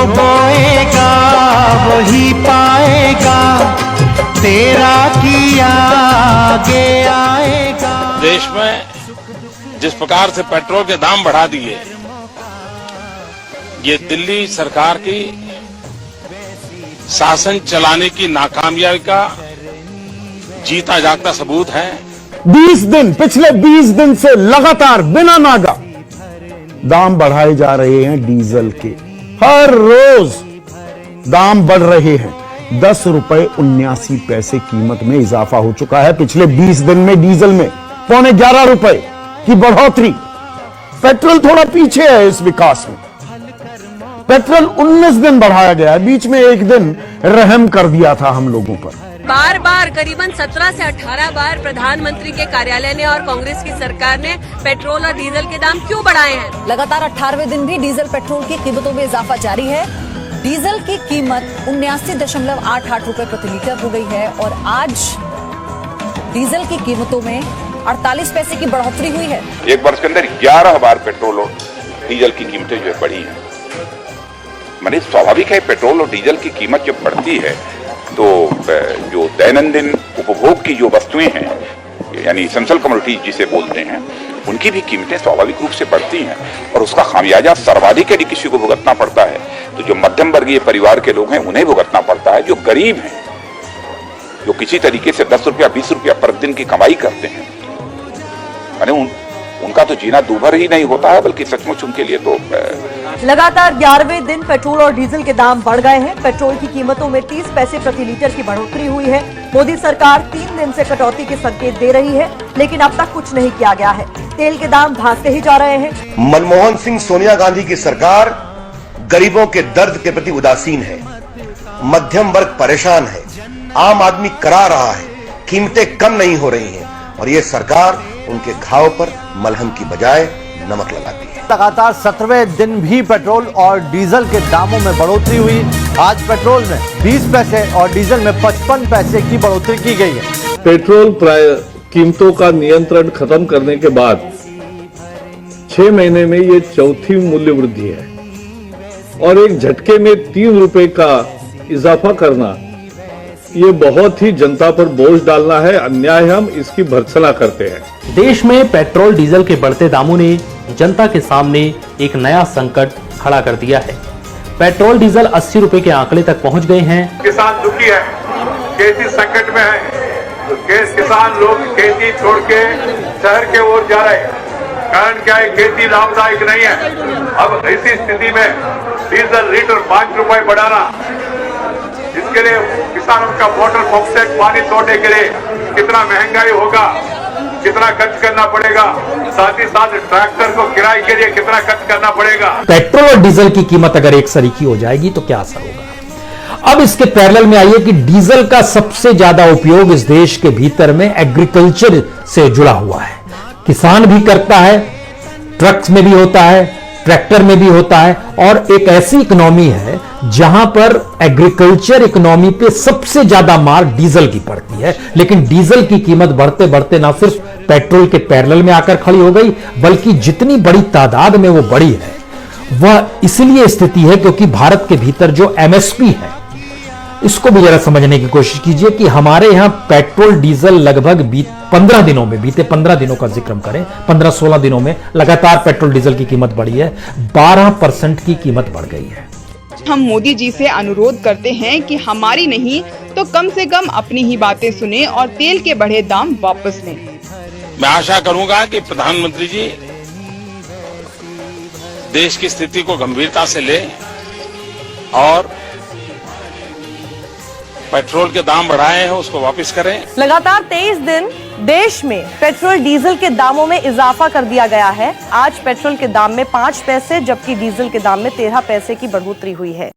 बोएगा वही पाएगा, तेरा किया आगे आएगा। देश में जिस प्रकार से पेट्रोल के दाम बढ़ा दिए, ये दिल्ली सरकार की शासन चलाने की नाकामयाबी का जीता जागता सबूत है। 20 दिन, पिछले 20 दिन से लगातार बिना नागा दाम बढ़ाए जा रहे हैं डीजल के। हर रोज दाम बढ़ रहे हैं। 10 रुपए 79 पैसे कीमत में इजाफा हो चुका है पिछले 20 दिन में। डीजल में 11.25 रुपए की बढ़ोतरी। पेट्रोल थोड़ा पीछे है इस विकास में। पेट्रोल 19 दिन बढ़ाया गया है, बीच में एक दिन रहम कर दिया था हम लोगों पर। बार बार करीबन 17 से 18 बार प्रधानमंत्री के कार्यालय ने और कांग्रेस की सरकार ने पेट्रोल और डीजल के दाम क्यों बढ़ाए हैं? लगातार 18वें दिन भी डीजल पेट्रोल की कीमतों में इजाफा जारी है। डीजल की कीमत 79.88 रुपए प्रति लीटर हो गई है और आज डीजल की कीमतों में 48 पैसे की बढ़ोतरी हुई है। एक वर्ष के अंदर 11 बार पेट्रोल और डीजल की कीमतें जो है बढ़ी हैं। माने स्वाभाविक है, पेट्रोल और डीजल की कीमत जब बढ़ती है तो जो दैनंदिन उपभोग की जो वस्तुएं हैं, यानी एसेंशियल कमोडिटीज जिसे बोलते हैं, उनकी भी कीमतें स्वाभाविक रूप से बढ़ती हैं और उसका खामियाजा सर्वाधिक यदि किसी को भुगतना पड़ता है तो जो मध्यम वर्गीय परिवार के लोग हैं उन्हें भुगतना पड़ता है। जो गरीब हैं, जो किसी तरीके से 10 रुपया 20 रुपया प्रतिदिन की कमाई करते हैं, माने उनका तो जीना दूभर ही नहीं होता है, बल्कि सचमुच उनके लिए तो। लगातार 11वें दिन पेट्रोल और डीजल के दाम बढ़ गए हैं। पेट्रोल की कीमतों में 30 पैसे प्रति लीटर की बढ़ोतरी हुई है। मोदी सरकार 3 दिन से कटौती के संकेत दे रही है, लेकिन अब तक कुछ नहीं किया गया है। तेल के दाम भागते ही जा रहे हैं। मनमोहन सिंह सोनिया गांधी की सरकार गरीबों के दर्द के प्रति उदासीन है। मध्यम वर्ग परेशान है, आम आदमी करा रहा है, कीमतें कम नहीं हो रही हैं और ये सरकार उनके घाव पर मलहम की बजाय नमक लगाती है। लगातार 17वें दिन भी पेट्रोल और डीजल के दामों में बढ़ोतरी हुई। आज पेट्रोल में 20 पैसे और डीजल में 55 पैसे की बढ़ोतरी की गई है। पेट्रोल कीमतों का नियंत्रण खत्म करने के बाद 6 महीने में ये चौथी मूल्य वृद्धि है और एक झटके में 3 रुपए का इजाफा करना, ये बहुत ही जनता पर बोझ डालना है, अन्याय। हम इसकी भर्त्सना करते हैं। देश में पेट्रोल डीजल के बढ़ते दामों ने जनता के सामने एक नया संकट खड़ा कर दिया है। पेट्रोल डीजल 80 रुपए के आंकड़े तक पहुंच गए हैं। किसान दुखी है, खेती संकट में है, तो किसान लोग खेती छोड़ के शहर के ओर जा रहे हैं। कारण क्या है? खेती लाभदायक नहीं है। अब ऐसी स्थिति में डीजल लीटर 5 रुपए बढ़ाना, इसके लिए किसानों का वाटर पंप सेट पानी तोड़ने के लिए कितना महंगाई होगा, कितना खर्च करना पड़ेगा, साथ ही साथ ट्रैक्टर को किराए के लिए कितना खर्च करना पड़ेगा। पेट्रोल और डीजल की कीमत अगर एक सरीकी हो जाएगी तो क्या असर होगा? अब इसके पैरेलल में आइए कि डीजल का सबसे ज्यादा उपयोग इस देश के भीतर में एग्रीकल्चर से जुड़ा हुआ है। किसान भी करता है, ट्रक्स में भी होता है, ट्रैक्टर में भी होता है और एक ऐसी इकोनॉमी है जहां पर एग्रीकल्चर इकोनॉमी पे सबसे ज्यादा मार डीजल की पड़ती है। लेकिन डीजल की कीमत बढ़ते बढ़ते ना सिर्फ पेट्रोल के पैरेलल में आकर खड़ी हो गई, बल्कि जितनी बड़ी तादाद में वो बढ़ी है वह इसलिए स्थिति है क्योंकि भारत के भीतर जो एमएसपी है, इसको भी जरा समझने की कोशिश कीजिए कि हमारे यहां पेट्रोल डीजल लगभग बीते 15 दिनों का जिक्र करें, 15-16 दिनों में लगातार पेट्रोल डीजल की कीमत बढ़ी है। 12% की कीमत बढ़ गई है। हम मोदी जी से अनुरोध करते हैं कि हमारी नहीं तो कम से कम अपनी ही बातें सुने और तेल के बढ़े दाम वापस लें। मैं आशा करूंगा कि प्रधानमंत्री जी देश की स्थिति को गंभीरता से ले और पेट्रोल के दाम बढ़ाए हैं उसको वापस करें। लगातार 23 दिन देश में पेट्रोल डीजल के दामों में इजाफा कर दिया गया है। आज पेट्रोल के दाम में 5 पैसे जबकि डीजल के दाम में 13 पैसे की बढ़ोतरी हुई है।